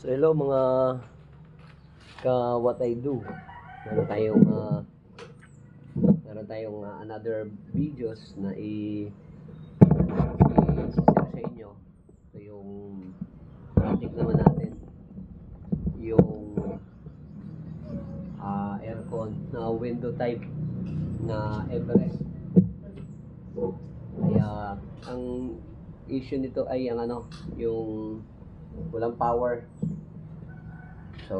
So hello mga ka what I do. Meron tayong another videos na i-share sa inyo. So yung project naman natin yung aircon na window type na Everest. Kaya ang issue nito ay ang yung walang power. So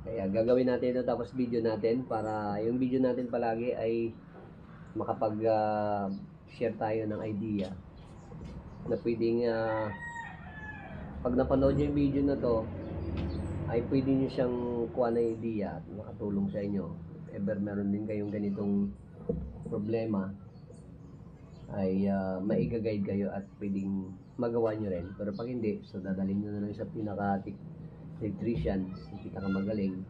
kaya gagawin natin ito tapos video natin para yung video natin palagi ay makapag share tayo ng idea na pwedeng pag napanood yung video na to ay pwede nyo siyang kuha na idea at makatulong sa inyo. If ever meron din kayong ganitong problema ay maiga-guide kayo at pwedeng magawa nyo rin. Pero pag hindi, so dadalhin nyo na lang sa pinaka-electrician, yung pinaka-magaling.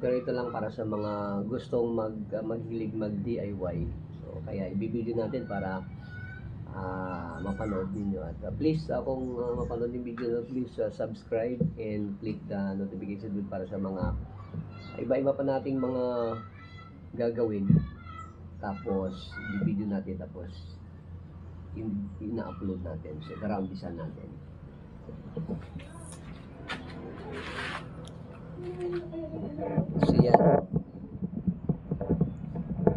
Pero ito lang para sa mga gustong maghilig mag-DIY. So kaya ibibideo natin para mapanood ninyo. At please, kung mapanood yung video na, please subscribe and click the notification bell para sa mga iba-iba pa nating mga gagawin. Tapos i-video natin, tapos ina-upload natin. So karambisan natin. So yan.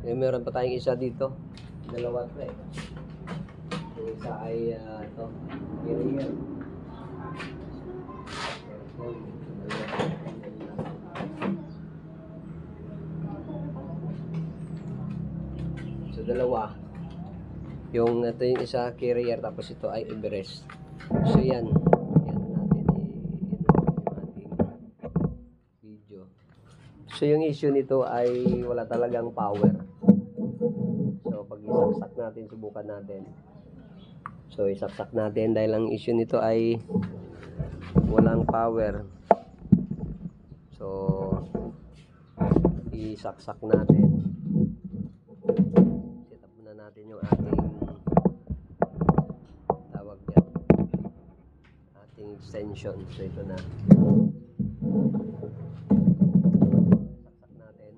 Meron pa tayong isa dito. Dalawa pa eh. Yung isa ay ito. Carrier. So dalawa. Yung ito yung isa carrier, tapos ito ay Everest. So yan. Yan natin yung ating video. So yung issue nito ay wala talagang power. So pag isaksak natin, subukan natin. So isaksak natin dahil ang issue nito ay walang power. So isaksak natin. Set up muna natin yung ating tawag yan, ating extension. So ito na. Saksak natin.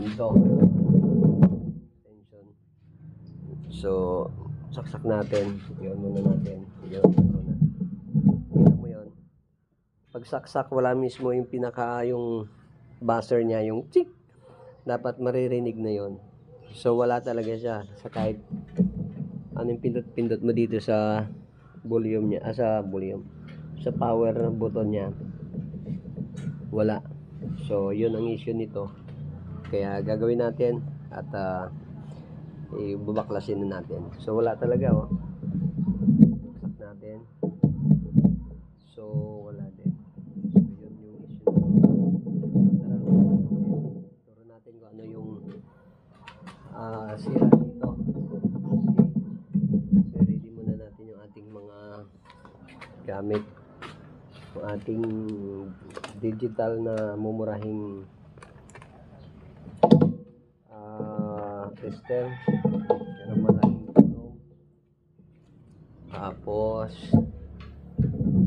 Ito. Extension. So saksak natin. Yun muna natin. Yun muna. Tingnan mo yun. Pag saksak, wala mismo yung yung buzzer niya, yung tick. Dapat maririnig na yon. So wala talaga siya sa kahit anong pindot-pindot mo dito sa volume niya, sa power button niya, wala. So yun ang issue nito. Kaya gagawin natin at ibubaklasin na natin. So wala talaga saksak natin. So wala din. So yun yung issue. Turo natin kung ano yung sira dito. Okay. So ready muna natin yung ating mga gamit. Yung ating digital na mumurahing tester. Pero malaking tulong. Tapos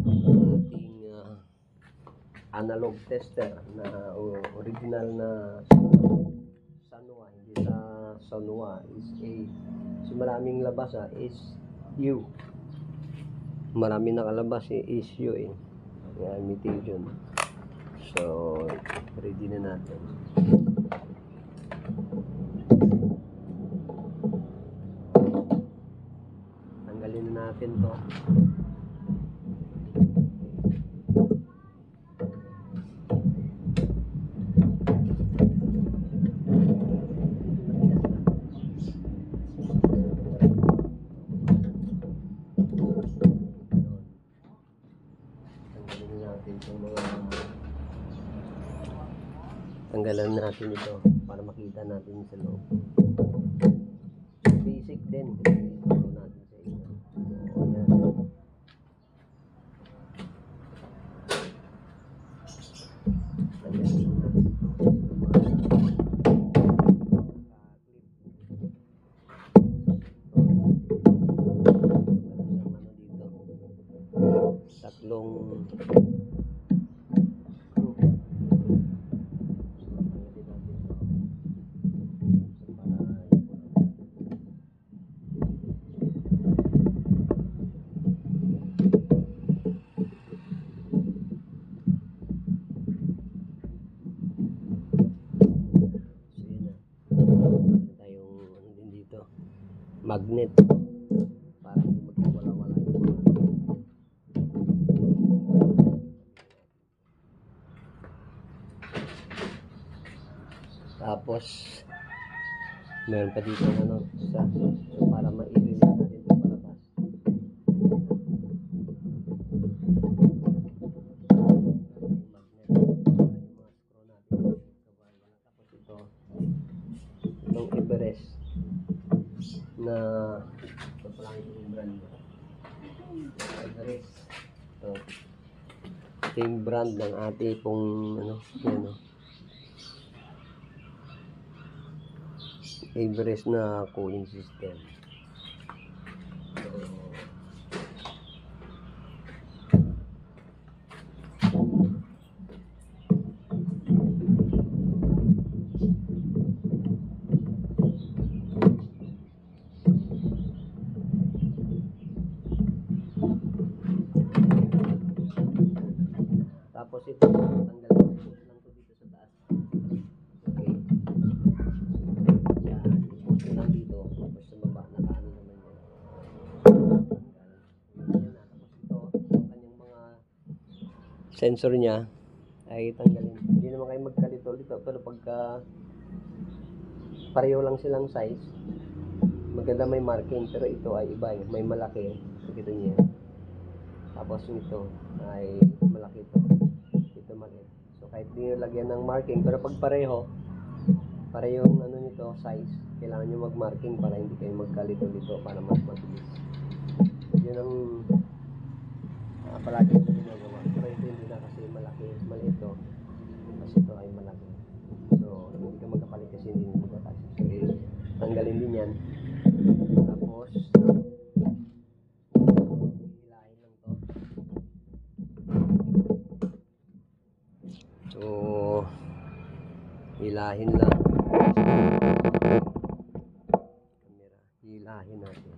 ating analog tester na original na Sanwa, hindi sa Sanwa, is A. So maraming labas is U. Maraming nakalabas is U eh. Yan, imitation. So ready na natin. Tanggalin na natin to. Tanggalan natin ito para makita natin sa loob. Basic din. Ito natin sa inyo. Tanggalin natin ito. tatlong magnet para hindi magwawala-wala yung mga tapos meron pa dito ano isa so para ma-i-release natin ito palabas magnet para yung mga screw natin tapos itong Everest na ito pa lang yung brand Everest ito yung brand ng ating pong ano yan o Everest na cooling system tapos ito tanggal lang to dito sa taas okay yan ito lang dito tapos sa baba nakaano naman yan tapos ito yung kanyang mga sensor nya ay tanggalin hindi naman kayo magkalito dito pero pagka pareho lang silang size maganda may marking pero ito ay iba may malaki nakita niyo yan tapos ito ay malaki ito maliit so kahit di nyo lagyan ng marking pero pag pareho yung ano nito size kailangan nyo mag marking para hindi kayo magkalito-lito para mas mabilis yun ang palagi ko ginagawa pero ito hindi na kasi malaki maliit to kasi ito ay malaki so hindi ka magkapalit kasi hindi nyo magkakasya so tanggalin din yan tapos hilahin lang to so hilahin lang camera hilahin natin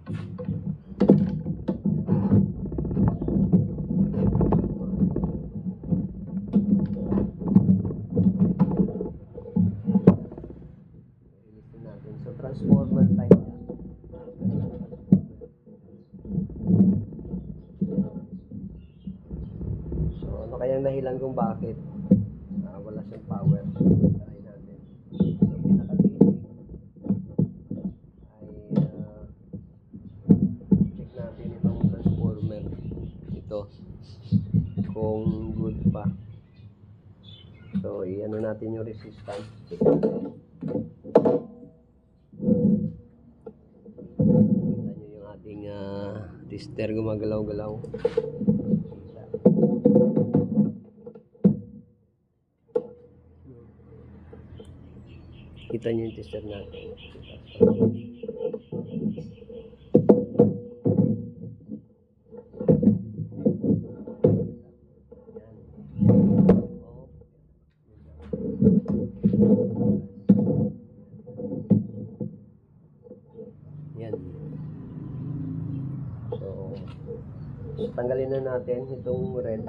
so transformer type so ano kayang dahilan kung bakit wala siyang power try natin so pinaka-basic ay check natin itong transformer ito kung good pa so i-ano natin yung resistance check natin kita nyo yung ating tester gumagalaw-galaw kita nyo yung tester natin yan so tanggalin na natin itong red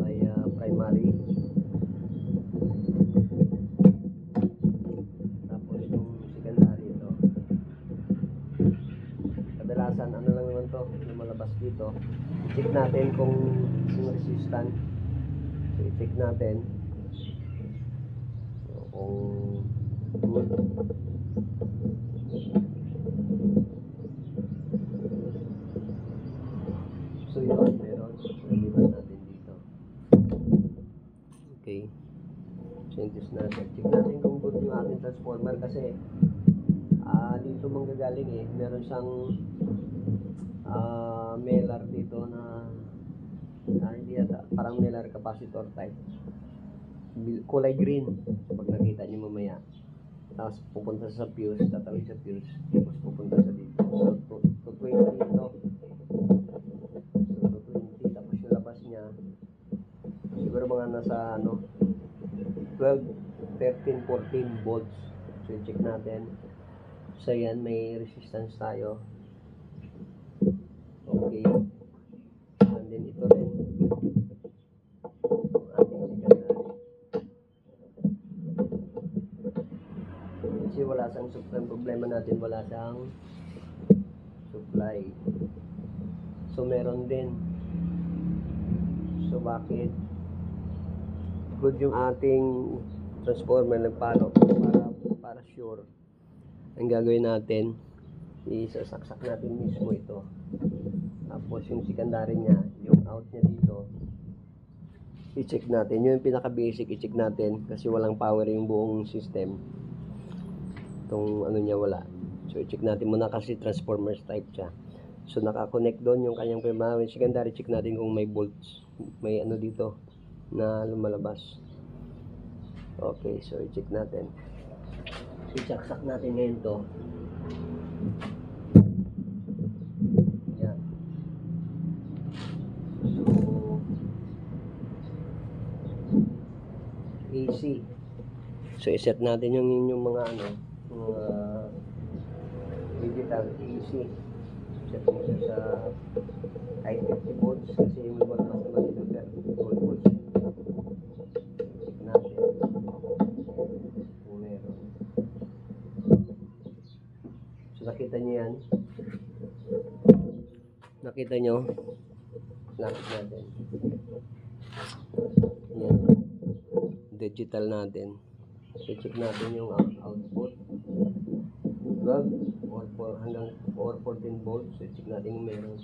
ay primary tapos yung secondary ito kadalasan ano lang naman to yung malabas dito i-check natin kung yung resistance so i-check natin so, kung good so yun meron so naliban natin dito okay changes natin check natin kung good yung ating transformer kasi dito manggagaling meron siyang Melar dito na hindi yata parang Melar capacitor type kulay green pag nakita nyo mamaya tapos pupunta sa fuse tatawid sa fuse tapos pupunta sa dito so 220 ito so mga nasa ano 12, 13, 14 volts. So i-check natin. So yan, may resistance tayo. Okay. And then ito rin. Ating secondary. Kasi wala siyang supply. Problema natin, wala siyang supply. So meron din. So bakit? Good yung ating transformer nagpalo para sure. Ang gagawin natin, isasaksak natin mismo ito. Tapos yung secondary niya, yung out niya dito, i-check natin. Yung pinaka basic, i-check natin kasi walang power yung buong system. Itong ano niya wala. So i-check natin muna kasi transformers type siya. So naka-connect doon yung kanyang primary. Secondary, check natin kung may volts, may ano dito na lumalabas. Okay, so i-check natin. I-saksak natin ngayon to. Yan. So AC. So i-set natin yung mga ano, mga digital AC. Set mo siya sa high 50 volts kasi may volts naman dito 30 volts. Check natin. Kung meron. So nakita nyo yan. Nakita nyo. Lapit natin. Yan. Digital natin. So check natin yung output. 12 or hanggang 14 volts. So check natin kung meron.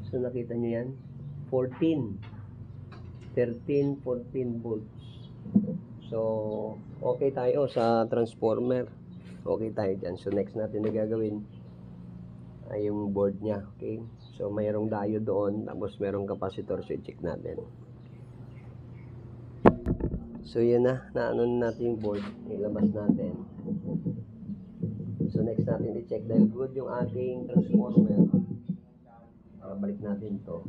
So nakita nyo yan. 14, 13, 14 volts. So okay tayo sa transformer. Okay tayo dyan. So next natin na gagawin ay yung board nya. Okay. So mayroong diode doon. Tapos mayroong capacitor. So i-check natin. So yan na. Naano natin yung board. Ilabas natin. So next natin i-check dahil good yung ating transformer. Balik natin to.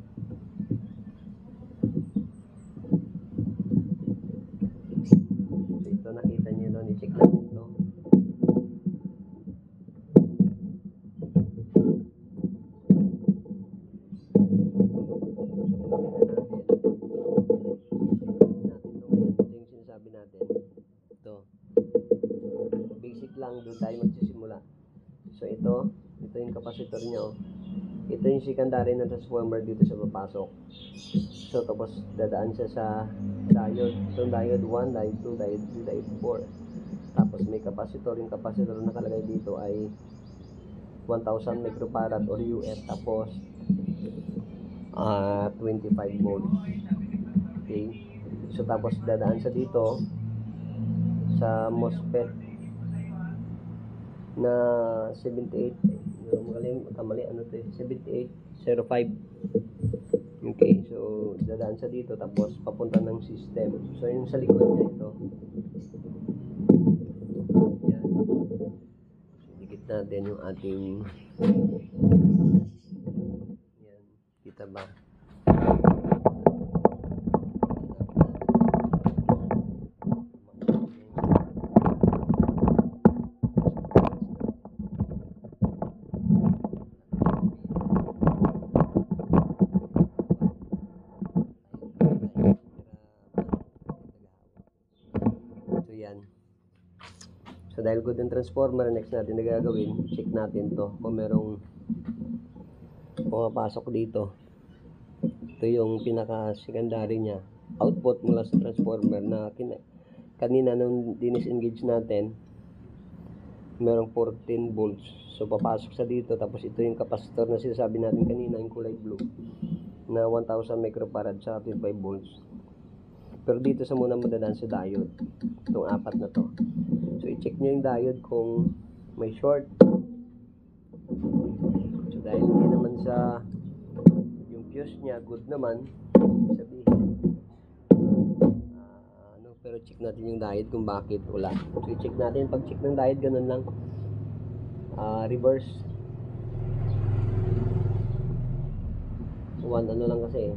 So ito nakita nyo doon. I-check natin to. Lang doon tayo magsisimula. So ito yung capacitor niya. Ito yung secondary na transformer dito sa papasok. So tapos dadaan siya sa diode. So diode 1, diode 2, diode 3, diode 4. Tapos may capacitor. Yung capacitor na nakalagay dito ay 1000 microfarad or UF. Tapos 25 volts. Okay. So tapos dadaan siya dito sa MOSFET na 78, kamali, ano to, 7805. Okay, so dadaan sa dito tapos papunta ng system. So yung sa likod niya ito. Yan. Dikit natin yung ating yan. Kita ba? So dahil good yung transformer, next natin na gagawin, check natin to kung merong pumapasok dito. Ito yung pinaka secondary nya, output mula sa transformer na kanina nung dinisengage natin, merong 14 volts. So papasok sa dito, tapos ito yung capacitor na sinasabi natin kanina, yung kulay blue na 1000 microfarad sa 25 volts. Pero dito sa muna madadaan sa diode, itong apat na to. So i-check nyo yung diode kung may short. So dahil hindi naman sa yung fuse nya good naman, sabihin pero check natin yung diode kung bakit wala. So i-check natin, pag check ng diode ganun lang, reverse. So One ano lang kasi,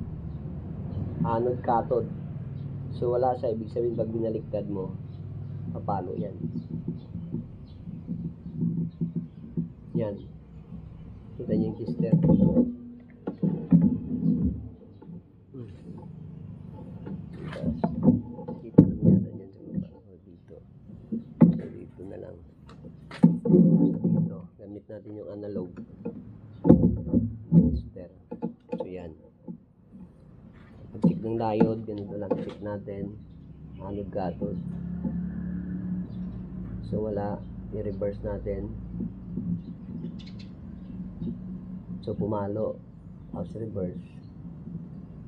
anode cathode. So wala siya, ibig sabihin pag binaliktad mo, papalo yan. Yan. Kita niyo yung tester. Kita naman yata yan sa baba. O, dito. So, dito na lang. So, dito. Gamit natin yung analog tester. So, yan. Pag-check ng diode, ganito lang. Check natin. Anode cathode. So, wala. I-reverse natin. So, pumalo. House reverse.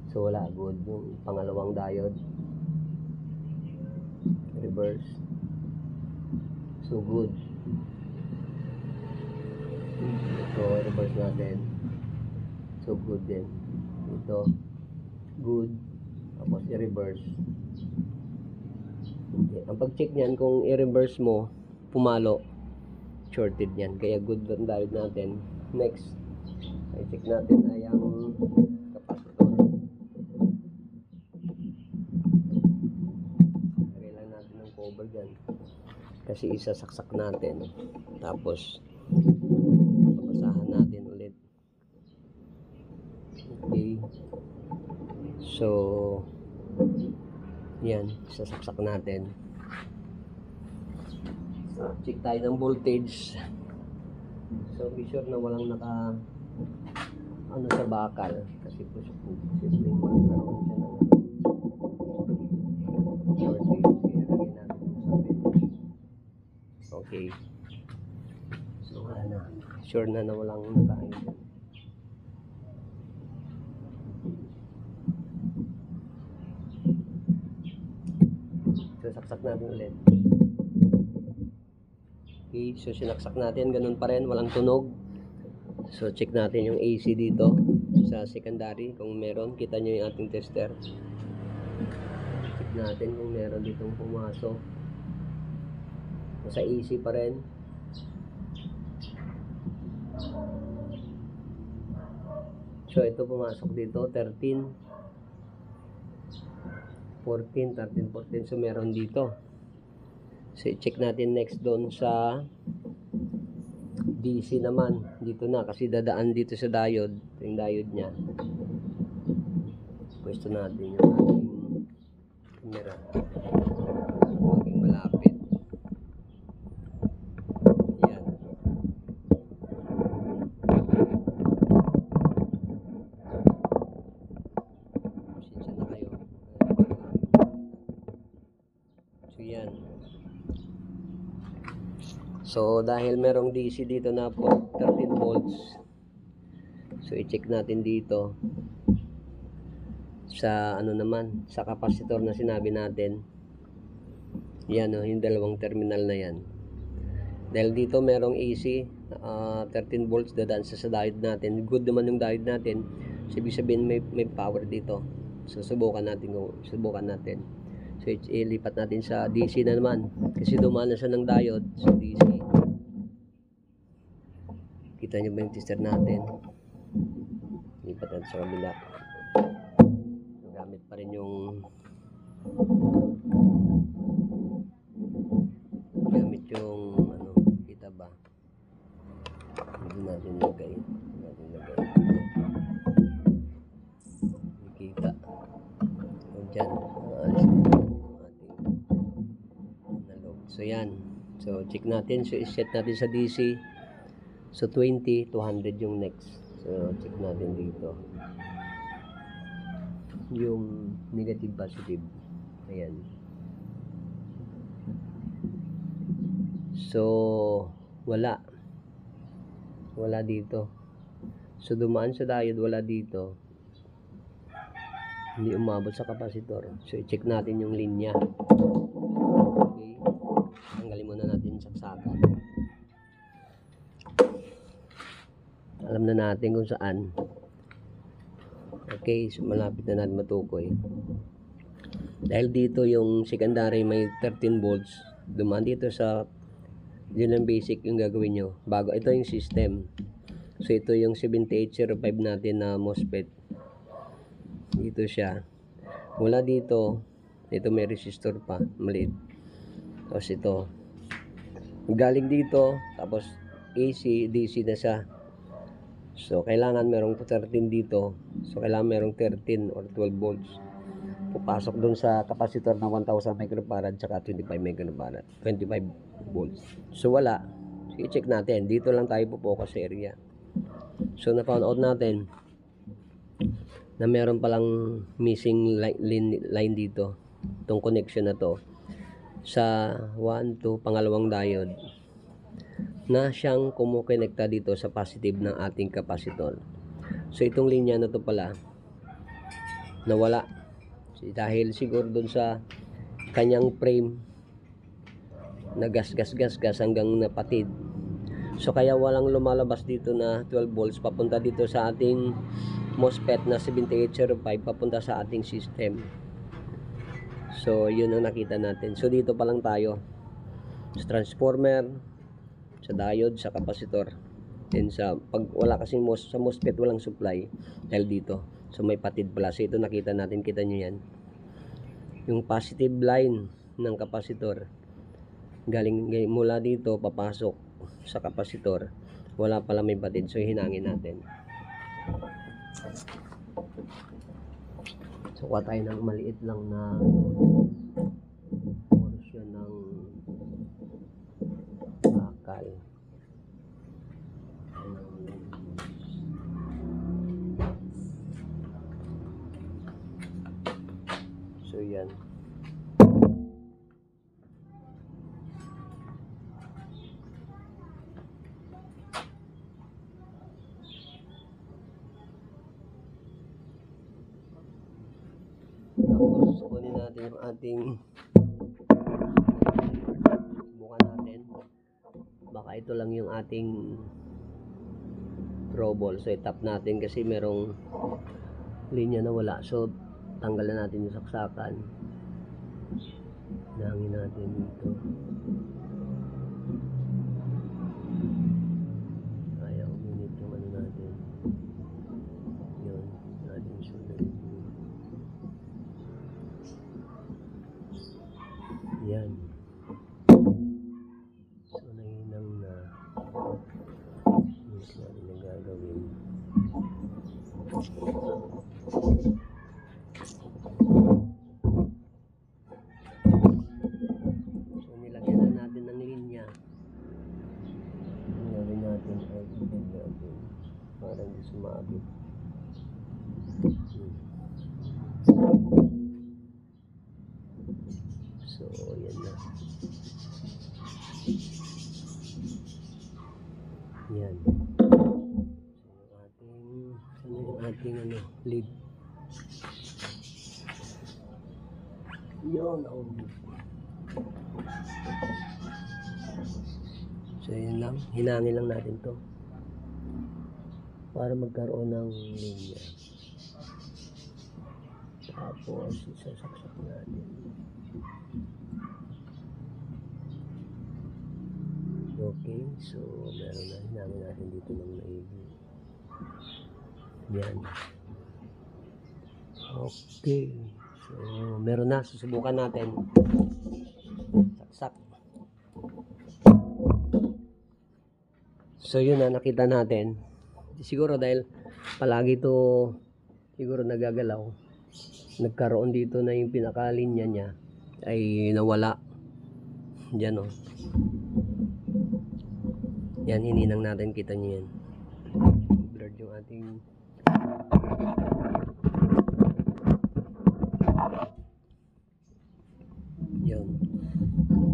So, wala. Good. Yung pangalawang diode. Reverse. So, good. So, reverse natin. So, good din. Ito. Good. Tapos, i-reverse. Okay. Ang pag-check niyan, kung i-reverse mo, pumalo. Shorted yan. Kaya good ang diode natin. Next. I-check natin ay ang capacitor. Lagay lang natin ng cover dyan. Kasi isasaksak natin. Tapos, papasahan natin ulit. Okay. So, yan. Isasaksak natin. Check tayo ng voltage. So, be sure na walang naka ano sa bakal kasi po posibleng magkaroon siya ng shortage, kaya lagyan natin yung sabit. Okay, so wala na, sure na walang nakain. So saksak natin ulit. Okay, so sinaksak natin, ganun pa rin, walang tunog. So, check natin yung AC dito sa secondary. Kung meron, kita nyo yung ating tester. Check natin kung meron ditong pumasok. Sa AC pa rin. So, ito pumasok dito, 13, 14, 13, 14. So, meron dito. So, check natin next doon sa DC naman, dito na kasi dadaan dito sa diode. Ito yung diode nya. Pwesto natin yung ating camera. Maging malapit. Yan. Pasensya na kayo. So yan. So, dahil merong DC dito na po, 13 volts. So, i-check natin dito. Sa, ano naman, sa capacitor na sinabi natin. Yan, yung dalawang terminal na yan. Dahil dito merong AC, 13 volts dadaan sa diode natin. Good naman yung diode natin. So, ibig sabihin may power dito. So, subukan natin. So, ilipat natin sa DC na naman. Kasi dumaan na siya ng diode sa DC. Kita nyo ba yung tester natin? Ilipat natin sa kabila. Gamit pa rin yung ano, kita ba? Hindi natin lagay. Kita. Diyan. Alis natin yung ating analog. So, yan. So, check natin. So, iset natin sa DC. So, 20 to 100 yung next. So, check natin dito. Yung negative, positive. Ayan. So, wala. Wala dito. So, dumaan sa diode, wala dito. Hindi umabot sa capacitor. So, i-check natin yung linya. Okay. Tanggalin muna natin yung saksakan. Alam na natin kung saan. Okay, so malapit na natin matukoy. Dahil dito yung secondary may 13 volts, dumaan dito sa yun ang basic yung gagawin nyo. Bago, ito yung system. So ito yung 7805 natin na MOSFET. Dito siya. Mula dito, ito may resistor pa, maliit. Tapos ito. Galing dito, tapos AC, DC na siya. So, kailangan merong 13 dito. So, kailangan merong 13 or 12 volts. Pupasok dun sa capacitor na 1000 microfarad tsaka 25 microfarad. 25 volts. So, wala. So, i-check natin. Dito lang tayo po-focus sa area. So, na-found out natin na meron palang missing line dito. Itong connection na to sa 1, 2, pangalawang diode na siyang kumukonekta dito sa positive ng ating capacitor. So, itong linya na to pala nawala. Dahil siguro dun sa kanyang frame na gas hanggang napatid. So, kaya walang lumalabas dito na 12 volts papunta dito sa ating MOSFET na 7805 papunta sa ating system. So, yun ang nakita natin. So, dito pa lang tayo sa transformer, sa diode, sa capacitor. Then sa pag wala kasing sa MOSFET walang supply dahil dito. So, may patid pala. So, ito nakita natin. Kita nyo yan. Yung positive line ng capacitor galing mula dito papasok sa capacitor. Wala pala may patid. So, hinangin natin. So, kuha tayo ng maliit lang na portion ng bakal. So, yan. Tapos, kunin natin yung ating subukan natin. Baka ito lang yung ating trouble. So, itap natin kasi merong linya na wala. So, tanggalan natin yung saksakan. Nangin natin dito. Ayaw, uminit yung ano natin. Yun, natin sunod. Yan. So, nahinang na. Hindi natin na gagawin. So, nilagyan na natin ng linya. Nilagyan natin ay ibig natin. Parang hindi sumabit. So, yan na. Yan. So, yung ating ano, lead. Yun. Oh. So, yun lang. Hinangin lang natin to para magkaroon ng linya. Tapos, isasaksak natin. Okay, so meron na. Hinangin natin dito ng maigi. Yan. Okay. So, meron na. Susubukan natin. Saksak. So, yun na. Nakita natin. Siguro dahil palagi to siguro nagagalaw. Nagkaroon dito na yung pinakalinya niya ay nawala. Diyan, oh. Yan, hininang natin. Kita nyo yan. Blurred yung ating yun.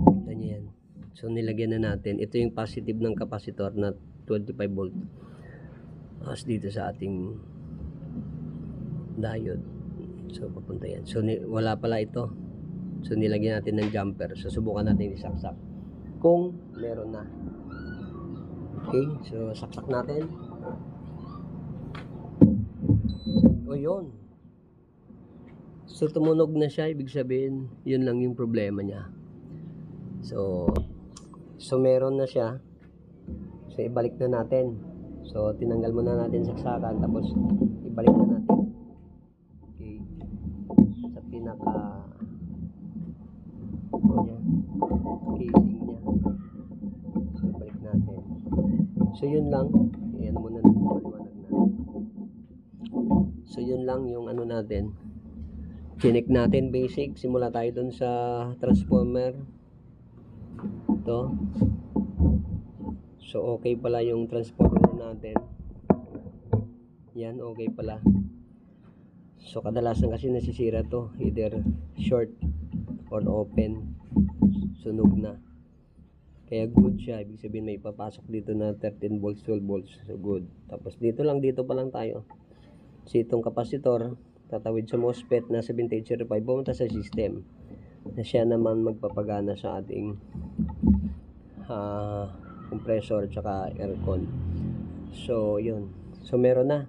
Kita nyo yan. So, nilagyan na natin. Ito yung positive ng capacitor na 25 volt. As dito sa ating diode. So, papunta yan. So, wala pala ito. So, nilagyan natin ng jumper. So, subukan natin isaksak. Kung meron na. Okay. So, saksak natin. O, yun. So, tumunog na siya. Ibig sabihin, yun lang yung problema niya. So, meron na siya. So, ibalik na natin. So, tinanggal muna natin saksakan. Tapos, ibalik na natin. Okay. pinaka casing niya. So balik natin. So yun lang, ayan muna paliwanag natin. So yun lang yung ano natin, chinek natin basic. Simula tayo dun sa transformer ito. So okay pala yung transformer natin, yan okay pala. So kadalasan kasi nasisira to, either short or open, sunog na. Kaya good siya, ibig sabihin may papasok dito na 13 volts, 12 volts, so good. Tapos dito pa lang tayo. So itong kapasitor, tatawid sa MOSFET na 7805, pumunta sa system na siya naman magpapagana sa ating compressor tsaka aircon. So yun, so meron na.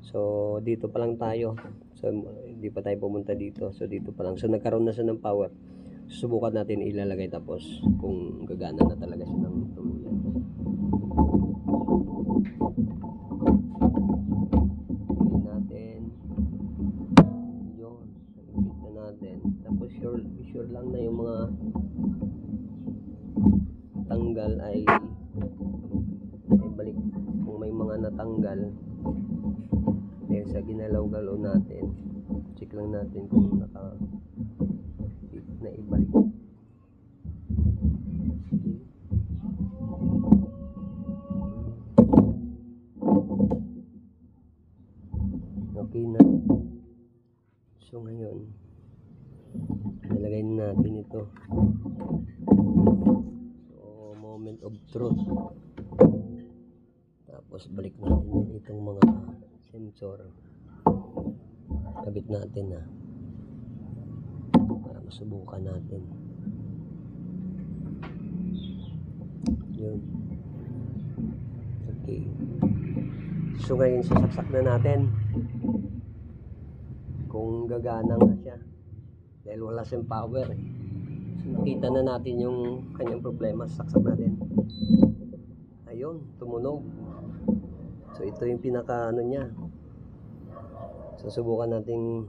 So dito pa lang tayo, so hindi pa tayo pumunta dito, so dito pa lang. So nagkaroon na siya ng power. Subukan natin ilalagay tapos kung gagana na talaga siya ng tuluyan. Gawin natin yun, ipit na natin. Tapos sure lang na yung mga tanggal ay balik. Kung may mga natanggal dahil sa ginalaw-galaw natin, check lang natin kung naka na ibalik. Okay na. So ngayon nalagay na natin ito. So moment of truth. Tapos balik natin itong mga sensor, kabit natin na para masubukan natin. Yun. Okay. So ngayon sasaksak na natin kung gagana nga siya dahil wala siyang power. So nakita na natin yung kanyang problema. Saksak natin. Ayun, tumunog. So ito yung pinaka ano niya. So subukan nating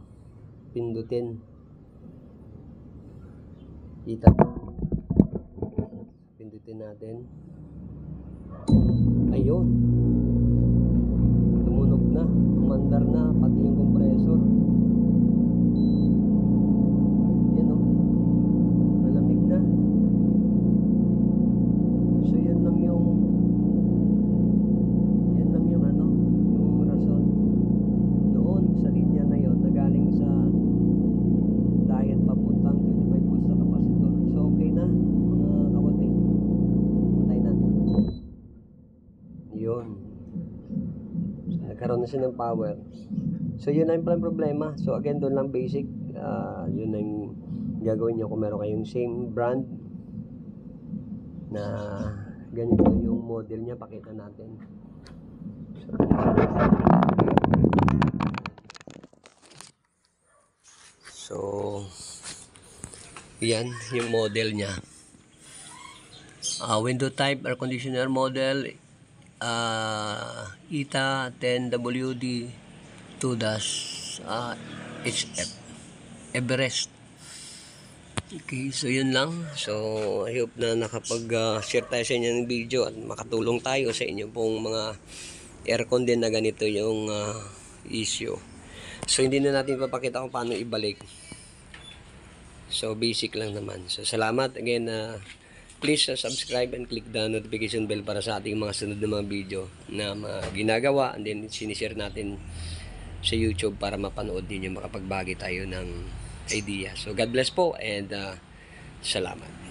pindutin. Kita. Pindutin natin. Ayun. Tumunog na, umandar na pati yung compressor. Yan oh. Malamig na. So yan lang yung ano, yung rason doon sa linya na yon na galing sa diet papuntang 25 volts na capacitor. So okay na mga kapatid, patay natin yun. So nagkaroon na siya ng power. So yun na yung problema. So again, doon lang basic, yun na yung gagawin nyo kung meron kayong same brand na ganito yung model nya. Pakita natin. So yan yung model nya. Window type air conditioner model, ETA 10WD 2-HF Everest. Okay, so yun lang. So I hope na nakapag-share tayo sa inyo ng video at makatulong tayo sa inyo pong mga aircon din na ganito yung issue. So hindi na natin papakita kung paano ibalik. So basic lang naman. So salamat again. Please subscribe and click the notification bell para sa ating mga sunod na mga video na ginagawa, and then sinishare natin sa YouTube para mapanood ninyo, makapagbagi tayo ng idea. So God bless po and salamat.